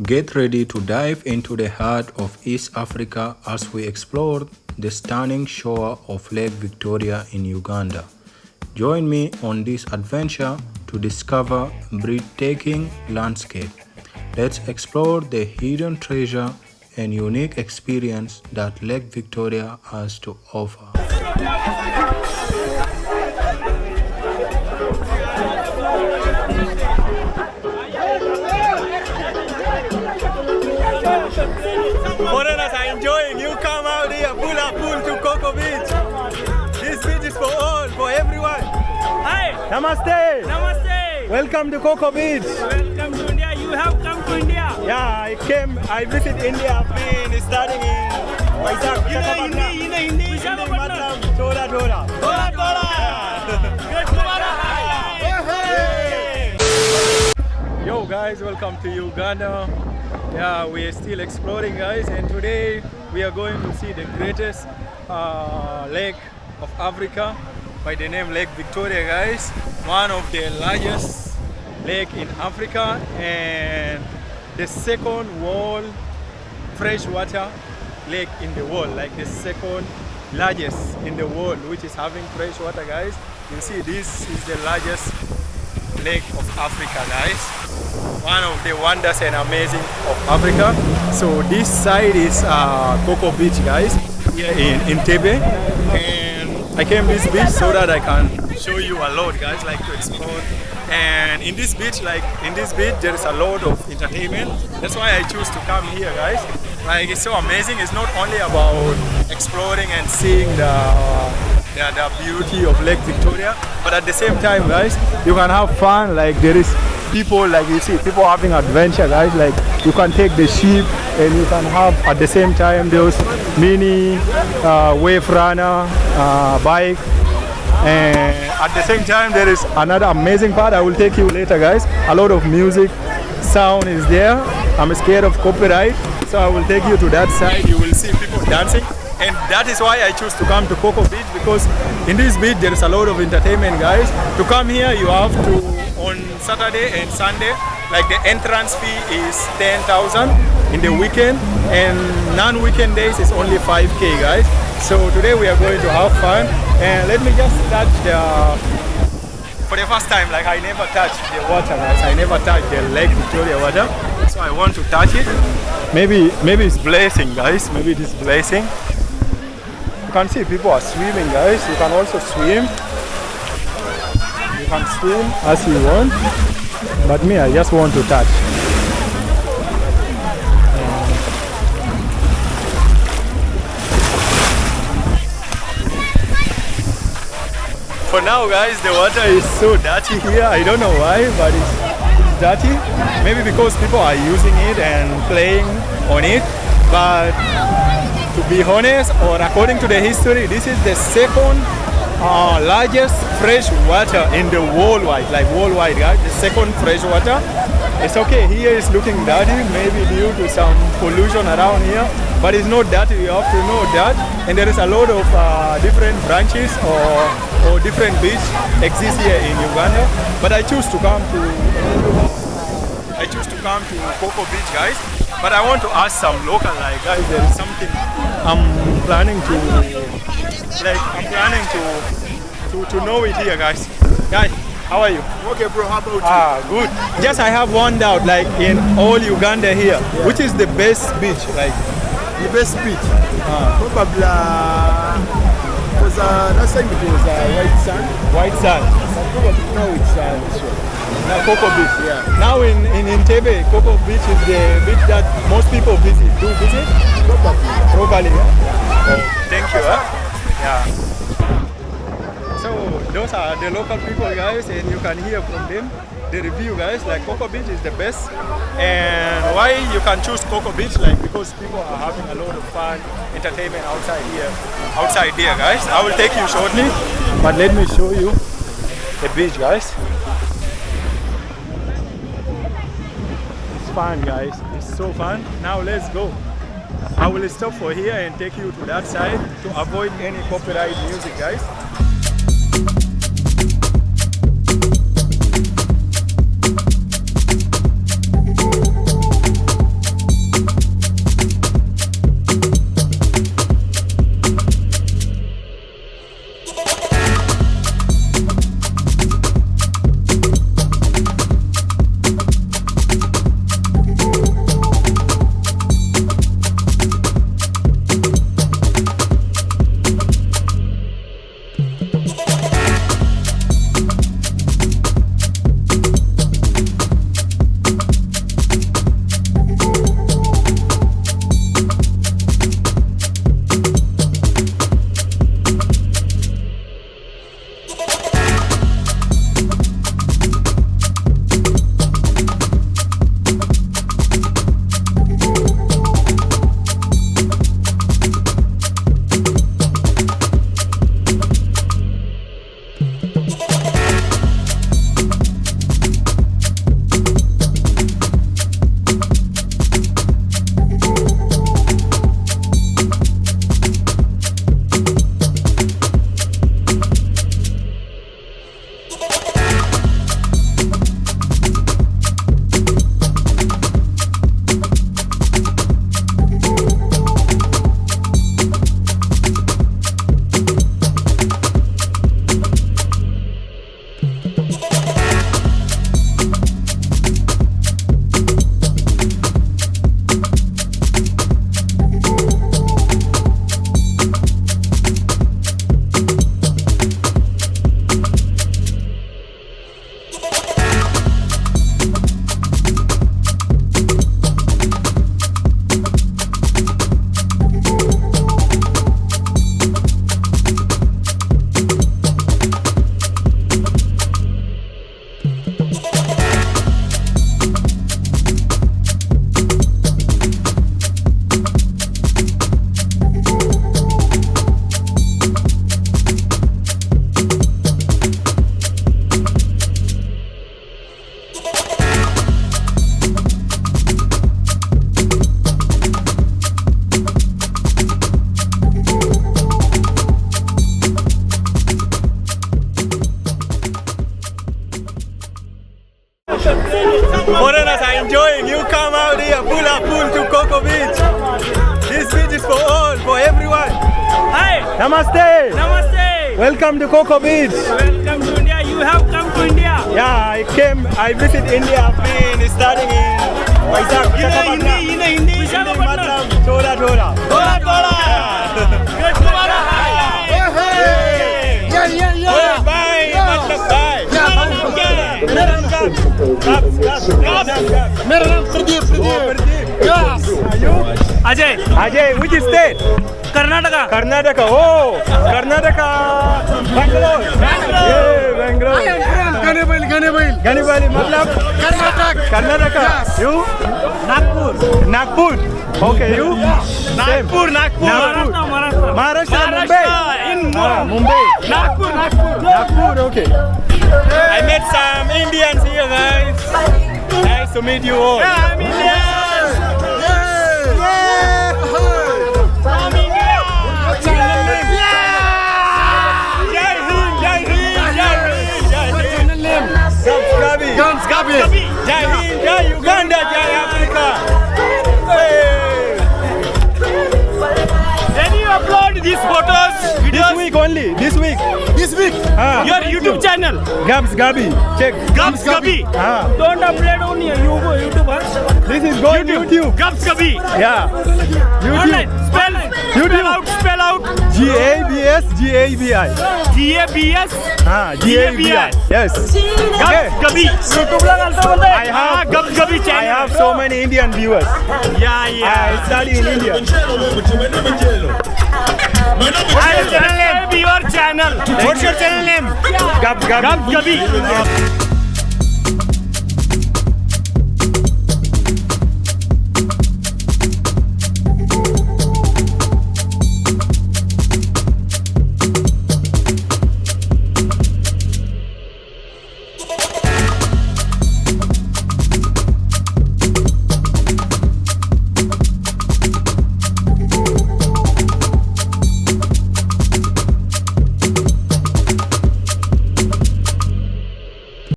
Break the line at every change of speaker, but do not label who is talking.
Get ready to dive into the heart of East Africa as we explore the stunning shore of Lake Victoria in Uganda. Join me on this adventure to discover breathtaking landscape. Let's explore the hidden treasure and unique experience that Lake Victoria has to offer.
Foreigners are enjoying. You come out here, pull up, pull to Coco Beach. This beach is for all, for everyone.
Hi.
Namaste.
Namaste.
Welcome to Coco Beach.
Welcome to India. You have come to India.
Yeah, I visit India. I've been studying in Vizag.
Hindi.
Matlab, thoda. Yo guys, welcome to Uganda. Yeah, we are still exploring, guys, and today we are going to see the greatest lake of Africa by the name Lake Victoria, guys. One of the largest lake in Africa and the second world freshwater lake in the world, like the second largest in the world, which is having fresh water, guys. You see, this is the largest lake of Africa, guys. One of the wonders and amazing of Africa. So this side is Coco Beach, guys, here in Entebbe, and I came this beach so that I can show you a lot, guys, like to explore. And in this beach, there is a lot of entertainment. That's why I choose to come here, guys. Like, it's so amazing. It's not only about exploring and seeing the beauty of Lake Victoria, but at the same time, guys, you can have fun. Like, there is people, like you see, people having adventure, guys. Like, you can take the ship and you can have at the same time those mini wave runner bike. And at the same time, there is another amazing part. I will take you later, guys. A lot of music, sound is there. I'm scared of copyright, so I will take you to that side. You will see people dancing. And that is why I choose to come to Coco Beach, because in this beach there is a lot of entertainment, guys. To come here, you have to, on Saturday and Sunday, like the entrance fee is 10,000 in the weekend, and non-weekend days is only 5K, guys. So today we are going to have fun, and let me just touch for the first time, like I never touched the water, guys. I never touched the Lake Victoria water, so I want to touch it. Maybe it's blessing, guys. Maybe it is blessing. You can see people are swimming, guys. You can also swim. You can swim as you want, but me, I just want to touch. For now, guys, the water is so dirty here. I don't know why, but it's dirty. Maybe because people are using it and playing on it. But to be honest, or according to the history, this is the second largest fresh water in the worldwide, like worldwide, guys. The second fresh water. It's okay, here it's looking dirty, maybe due to some pollution around here, but it's not dirty. You have to know that. And there is a lot of different branches or different beach exist here in Uganda. But I choose to come to Coco Beach, guys. But I want to ask some local, like, guys, there is something I'm planning to know it here, guys. Guys, how are you?
Okay, bro, how about you?
Good. Just I have one doubt, like in all Uganda here, which is the best beach? Like
The best beach? Probably, because last time it was white sand.
White sand.
But probably now it's this one.
Now Coco Beach.
Yeah.
Now in Entebbe, Coco Beach is the beach that most people visit. Do you visit? Probably, yeah? Oh, thank you. Yeah. So those are the local people, guys, and you can hear from them the review, guys. Like, Coco Beach is the best. And why you can choose Coco Beach? Like, because people are having a lot of fun, entertainment outside there, guys. I will take you shortly, but let me show you the beach, guys. It's fun, guys. It's so fun. Now let's go. I will stop for here and take you to that side to avoid any copyright music, guys. Foreigners are enjoying. You come out here, pull up, pull to Coco Beach. This beach is for all, for everyone.
Hi.
Namaste.
Namaste.
Welcome to Coco Beach.
Welcome to India. You have come to India.
Yeah, I visit India. I've been studying in
Hindi. Visakhapatnam.
Thoda.
Thoda.
Yeah. Bye.
मेरा नाम Pradeep
Ajay, which state?
Karnataka.
Karnataka. Oh, Karnataka. Bangalore. Yeah, Bangalore. Ganibali. Matlab? Karnataka.
Yes.
You? Nagpur. Okay, you? Same.
Nagpur.
Maharashtra. Mumbai. Nagpur. Okay. I met some Indians here, guys. Nice to meet you all.
Yeah, I'm Indian.
Gabi. Jai Hind, Jai Uganda, Jai Africa. Hey.
When you upload these photos, videos,
This week only. This week.
your YouTube channel,
Gabs, Gabi. Check.
Gabs Gabi. Don't upload on your YouTube.
This is going YouTube.
Gabs Gabi.
Yeah.
Online.
YouTube.
Spell out.
Gabs, Gabi.
Gabs.
Gabi. Yes. Okay.
Gabs Gabi. YouTube lang alta banda hai.
I have-
Gabs Gabi channel.
I have so many Indian viewers.
Yeah.
I study in India.
I will subscribe your channel.
What's your channel name? Gabs
Gabs Gabi.